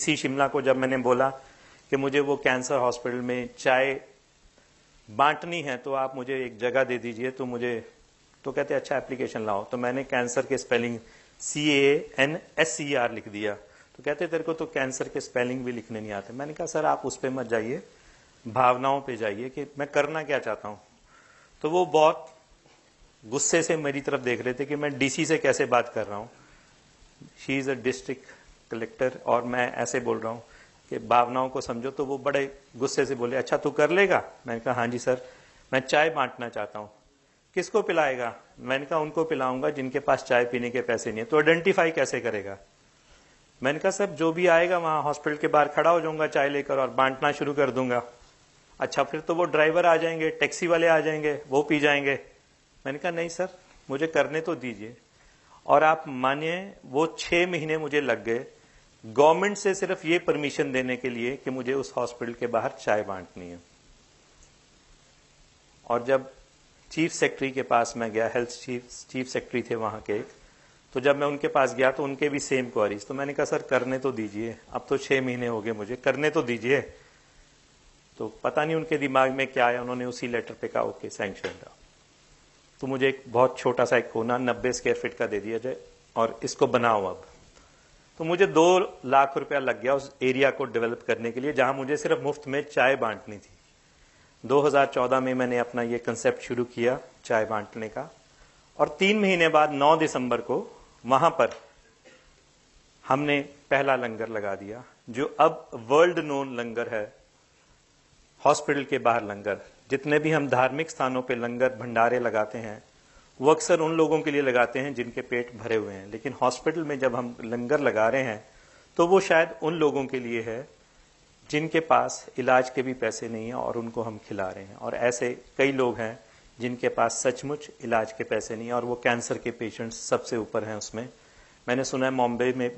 सी शिमला को जब मैंने बोला कि मुझे वो कैंसर हॉस्पिटल में चाय बांटनी है तो आप मुझे एक जगह दे दीजिए, तो कहते अच्छा एप्लीकेशन लाओ। तो मैंने कैंसर के स्पेलिंग CANSER लिख दिया। तो कहते तेरे को तो कैंसर के स्पेलिंग भी लिखने नहीं आते। मैंने कहा सर आप उस पर मत जाइए, भावनाओं पे जाइए कि मैं करना क्या चाहता हूं। तो वो बहुत गुस्से से मेरी तरफ देख रहे थे कि मैं DC से कैसे बात कर रहा हूं। She is a district collector और मैं ऐसे बोल रहा हूं कि भावनाओं को समझो। तो वो बड़े गुस्से से बोले अच्छा तू कर लेगा। मैंने कहा हाँ जी सर, मैं चाय बांटना चाहता हूं। किसको पिलाएगा? मैंने कहा उनको पिलाऊंगा जिनके पास चाय पीने के पैसे नहीं है। तो आइडेंटिफाई कैसे करेगा? मैंने कहा सर जो भी आएगा वहां हॉस्पिटल के बाहर खड़ा हो जाऊंगा चाय लेकर और बांटना शुरू कर दूंगा। अच्छा फिर तो वो ड्राइवर आ जाएंगे, टैक्सी वाले आ जाएंगे, वो पी जाएंगे। मैंने कहा नहीं सर मुझे करने तो दीजिए। और आप मानिए वो 6 महीने मुझे लग गए गवर्नमेंट से सिर्फ ये परमिशन देने के लिए कि मुझे उस हॉस्पिटल के बाहर चाय बांटनी है। और जब चीफ सेक्रेटरी के पास मैं गया, हेल्थ चीफ सेक्रेटरी थे वहां के, तो जब मैं उनके पास गया तो उनके भी सेम क्वारीज। तो मैंने कहा सर करने तो दीजिए, अब तो 6 महीने हो गए मुझे, करने तो दीजिए। तो पता नहीं उनके दिमाग में क्या आया, उन्होंने उसी लेटर पे कहा ओके सैंक्शन। तो मुझे एक बहुत छोटा सा एक कोना 90 स्क्वायर फीट का दे दिया जाए और इसको बनाओ अब। तो मुझे 2 लाख रुपया लग गया उस एरिया को डेवलप करने के लिए जहां मुझे सिर्फ मुफ्त में चाय बांटनी थी। 2014 में मैंने अपना ये कंसेप्ट शुरू किया चाय बांटने का। और 3 महीने बाद 9 दिसंबर को वहां पर हमने पहला लंगर लगा दिया, जो अब वर्ल्ड नोन लंगर है। हॉस्पिटल के बाहर लंगर, जितने भी हम धार्मिक स्थानों पे लंगर भंडारे लगाते हैं वो अक्सर उन लोगों के लिए लगाते हैं जिनके पेट भरे हुए हैं, लेकिन हॉस्पिटल में जब हम लंगर लगा रहे हैं तो वो शायद उन लोगों के लिए है जिनके पास इलाज के भी पैसे नहीं है और उनको हम खिला रहे हैं। और ऐसे कई लोग हैं जिनके पास सचमुच इलाज के पैसे नहीं है और वो कैंसर के पेशेंट्स सबसे ऊपर हैं उसमें। मैंने सुना है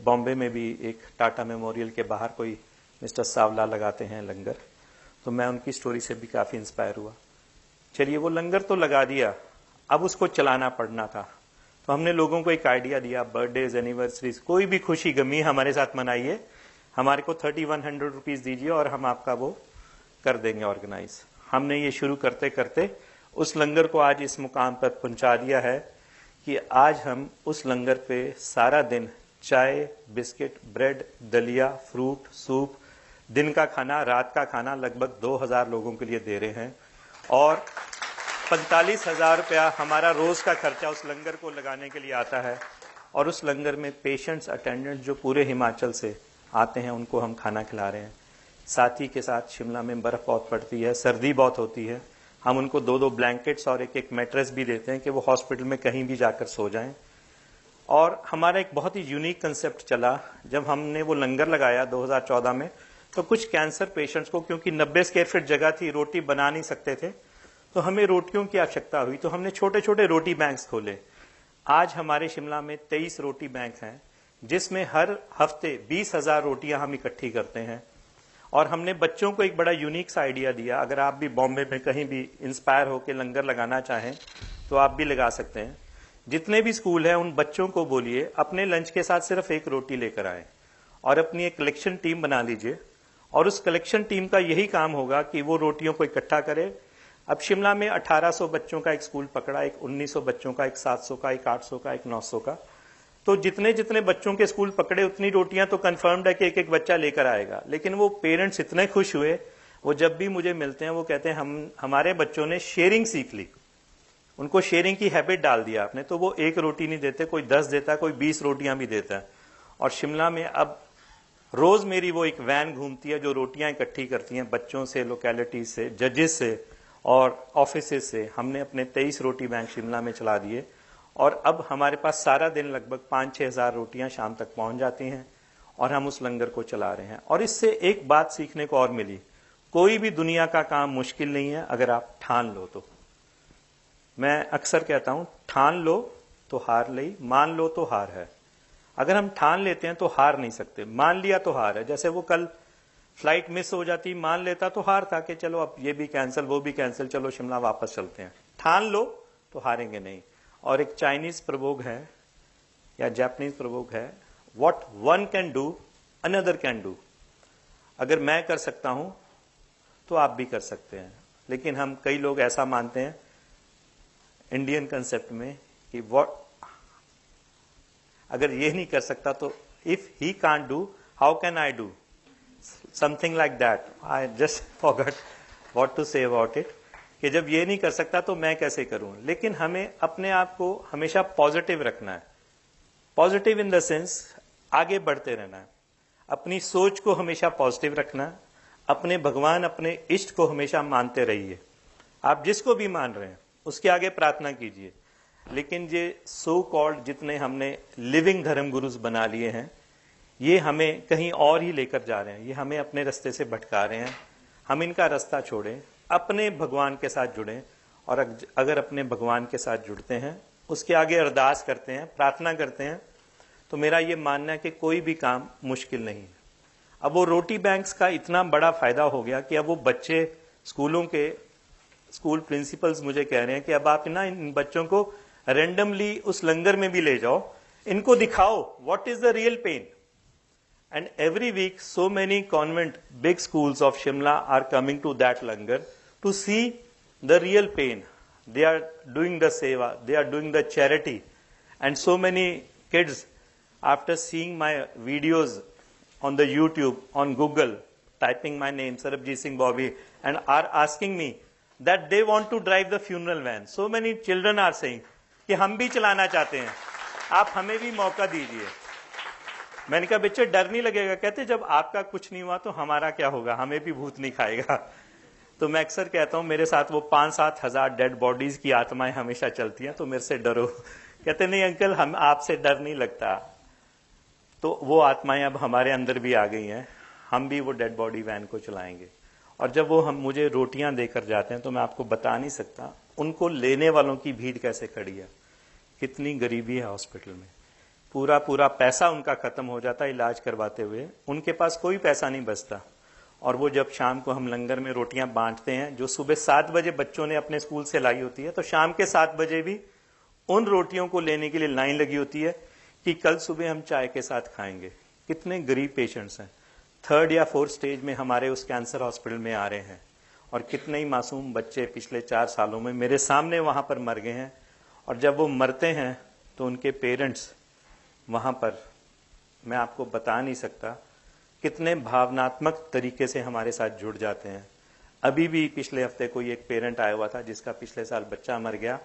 बॉम्बे में भी एक टाटा मेमोरियल के बाहर कोई मिस्टर सावला लगाते हैं लंगर। तो मैं उनकी स्टोरी से भी काफी इंस्पायर हुआ। चलिए वो लंगर तो लगा दिया, अब उसको चलाना पड़ना था। तो हमने लोगों को एक आइडिया दिया, बर्थडेज एनिवर्सरीज कोई भी खुशी गमी हमारे साथ मनाइए, हमारे को 3100 रुपीज दीजिए और हम आपका वो कर देंगे ऑर्गेनाइज। हमने ये शुरू करते करते उस लंगर को आज इस मुकाम पर पहुंचा दिया है कि आज हम उस लंगर पे सारा दिन चाय, बिस्किट, ब्रेड, दलिया, फ्रूट, सूप, दिन का खाना, रात का खाना लगभग 2000 लोगों के लिए दे रहे हैं। और 45,000 रुपया हमारा रोज का खर्चा उस लंगर को लगाने के लिए आता है। और उस लंगर में पेशेंट्स, अटेंडेंट्स जो पूरे हिमाचल से आते हैं उनको हम खाना खिला रहे हैं। साथ ही के साथ शिमला में बर्फ बहुत पड़ती है, सर्दी बहुत होती है, हम उनको 2-2 ब्लैंकेट्स और एक मैट्रेस भी देते हैं कि वो हॉस्पिटल में कहीं भी जाकर सो जाएं। और हमारा एक बहुत ही यूनिक कंसेप्ट चला जब हमने वो लंगर लगाया 2014 में। तो कुछ कैंसर पेशेंट्स को, क्योंकि 90 स्क्वायर फीट जगह थी, रोटी बना नहीं सकते थे, तो हमें रोटियों की आवश्यकता हुई। तो हमने छोटे छोटे रोटी बैंक्स खोले। आज हमारे शिमला में 23 रोटी बैंक हैं जिसमें हर हफ्ते 20,000 रोटियां हम इकट्ठी करते हैं। और हमने बच्चों को एक बड़ा यूनिक सा आइडिया दिया, अगर आप भी बॉम्बे में कहीं भी इंस्पायर होकर लंगर लगाना चाहें तो आप भी लगा सकते हैं। जितने भी स्कूल हैं उन बच्चों को बोलिए अपने लंच के साथ सिर्फ एक रोटी लेकर आए और अपनी एक कलेक्शन टीम बना लीजिए। और उस कलेक्शन टीम का यही काम होगा कि वो रोटियों को इकट्ठा करे। अब शिमला में 1800 बच्चों का एक स्कूल पकड़ा, एक 1900 बच्चों का, एक 700 का, एक 800 का, एक 900 का। तो जितने जितने बच्चों के स्कूल पकड़े उतनी रोटियां तो कंफर्म्ड है कि एक एक बच्चा लेकर आएगा। लेकिन वो पेरेंट्स इतने खुश हुए, वो जब भी मुझे मिलते हैं वो कहते हैं हमारे बच्चों ने शेयरिंग सीख ली, उनको शेयरिंग की हैबिट डाल दिया आपने। तो वो एक रोटी नहीं देते, कोई 10 देता है, कोई 20 रोटियां भी देता है। और शिमला में अब रोज मेरी वो एक वैन घूमती है जो रोटियां इकट्ठी करती हैं बच्चों से, लोकेलिटी से, जजेस से और ऑफिसेज से। हमने अपने 23 रोटी बैंक शिमला में चला दिए और अब हमारे पास सारा दिन लगभग 5-6 हजार रोटियां शाम तक पहुंच जाती हैं और हम उस लंगर को चला रहे हैं। और इससे एक बात सीखने को और मिली, कोई भी दुनिया का काम मुश्किल नहीं है अगर आप ठान लो तो। मैं अक्सर कहता हूं ठान लो तो हार लई, मान लो तो हार है। अगर हम ठान लेते हैं तो हार नहीं सकते, मान लिया तो हार है। जैसे वो कल फ्लाइट मिस हो जाती, मान लेता तो हार था कि चलो अब ये भी कैंसिल वो भी कैंसिल, चलो शिमला वापस चलते हैं। ठान लो तो हारेंगे नहीं। और एक चाइनीज प्रयोग है या जापानीज प्रयोग है, what one can do another can do. अगर मैं कर सकता हूं तो आप भी कर सकते हैं। लेकिन हम कई लोग ऐसा मानते हैं इंडियन कंसेप्ट में कि व्हाट, अगर ये नहीं कर सकता तो if he can't do how can I do, something like that. I just forgot what to say about it, कि जब ये नहीं कर सकता तो मैं कैसे करूं। लेकिन हमें अपने आप को हमेशा पॉजिटिव रखना है। पॉजिटिव इन द सेंस आगे बढ़ते रहना है, अपनी सोच को हमेशा पॉजिटिव रखना है, अपने भगवान अपने इष्ट को हमेशा मानते रहिए। आप जिसको भी मान रहे हैं उसके आगे प्रार्थना कीजिए। लेकिन ये सो कॉल्ड जितने हमने लिविंग धर्म गुरुज बना लिए हैं, ये हमें कहीं और ही लेकर जा रहे हैं, ये हमें अपने रास्ते से भटका रहे हैं। हम इनका रास्ता छोड़ें, अपने भगवान के साथ जुड़ें, और अगर अपने भगवान के साथ जुड़ते हैं, उसके आगे अरदास करते हैं, प्रार्थना करते हैं, तो मेरा ये मानना है कि कोई भी काम मुश्किल नहीं है। अब वो रोटी बैंक्स का इतना बड़ा फायदा हो गया कि अब वो बच्चे स्कूल प्रिंसिपल्स मुझे कह रहे हैं कि अब आप ना इन बच्चों को रेंडमली उस लंगर में भी ले जाओ, इनको दिखाओ what is the real pain. And every week, so many convent, big schools of Shimla are coming to that langar to see the real pain. They are doing the seva, they are doing the charity. And so many kids, after seeing my videos on the YouTube, on Google, typing my name, Sarabjit Singh Bobby, and are asking me that they want to drive the funeral van. So many children are saying कि हम भी चलाना चाहते हैं, आप हमें भी मौका दीजिए। मैंने कहा बच्चे डर नहीं लगेगा? कहते जब आपका कुछ नहीं हुआ तो हमारा क्या होगा, हमें भी भूत नहीं खाएगा। तो मैं अक्सर कहता हूं मेरे साथ वो 5-7 हजार डेड बॉडीज की आत्माएं हमेशा चलती हैं, तो मेरे से डरो। कहते नहीं अंकल, हम आपसे डर नहीं लगता। तो वो आत्माएं अब हमारे अंदर भी आ गई हैं, हम भी वो डेड बॉडी वैन को चलाएंगे। और जब वो हम मुझे रोटियां देकर जाते हैं तो मैं आपको बता नहीं सकता उनको लेने वालों की भीड़ कैसे खड़ी है, कितनी गरीबी है हॉस्पिटल में। पूरा पैसा उनका खत्म हो जाता है इलाज करवाते हुए, उनके पास कोई पैसा नहीं बचता। और वो जब शाम को हम लंगर में रोटियां बांटते हैं, जो सुबह 7 बजे बच्चों ने अपने स्कूल से लाई होती है, तो शाम के 7 बजे भी उन रोटियों को लेने के लिए लाइन लगी होती है कि कल सुबह हम चाय के साथ खाएंगे। कितने गरीब पेशेंट्स हैं, 3rd या 4th स्टेज में हमारे उस कैंसर हॉस्पिटल में आ रहे हैं। और कितने ही मासूम बच्चे पिछले 4 सालों में मेरे सामने वहां पर मर गए हैं। और जब वो मरते हैं तो उनके पेरेंट्स वहां पर, मैं आपको बता नहीं सकता कितने भावनात्मक तरीके से हमारे साथ जुड़ जाते हैं। अभी भी पिछले हफ्ते कोई एक पेरेंट आया हुआ था जिसका पिछले साल बच्चा मर गया।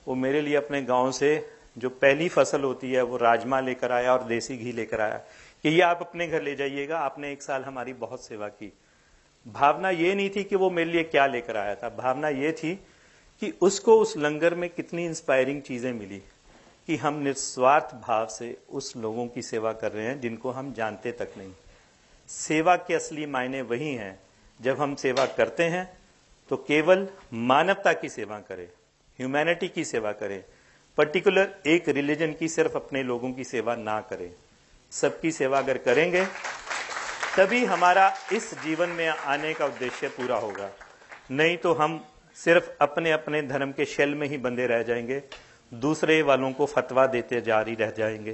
वो मेरे लिए अपने गांव से जो पहली फसल होती है वो राजमा लेकर आया और देसी घी लेकर आया कि ये आप अपने घर ले जाइएगा, आपने 1 साल हमारी बहुत सेवा की। भावना ये नहीं थी कि वो मेरे लिए क्या लेकर आया था, भावना ये थी कि उसको उस लंगर में कितनी इंस्पायरिंग चीजें मिली कि हम निस्वार्थ भाव से उस लोगों की सेवा कर रहे हैं जिनको हम जानते तक नहीं। सेवा के असली मायने वही हैं, जब हम सेवा करते हैं तो केवल मानवता की सेवा करें, ह्यूमैनिटी की सेवा करें। पर्टिकुलर एक रिलीजन की सिर्फ अपने लोगों की सेवा ना करें, सबकी सेवा अगर करेंगे तभी हमारा इस जीवन में आने का उद्देश्य पूरा होगा। नहीं तो हम सिर्फ अपने अपने धर्म के शेल में ही बंधे रह जाएंगे, दूसरे वालों को फतवा देते जारी रह जाएंगे,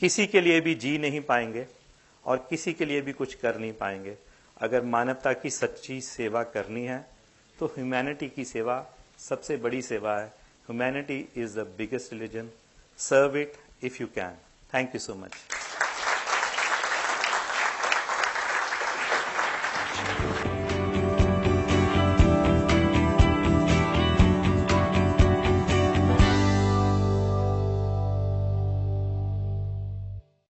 किसी के लिए भी जी नहीं पाएंगे और किसी के लिए भी कुछ कर नहीं पाएंगे। अगर मानवता की सच्ची सेवा करनी है तो ह्यूमैनिटी की सेवा सबसे बड़ी सेवा है। Humanity is the biggest religion, serve it if you can. Thank you so much.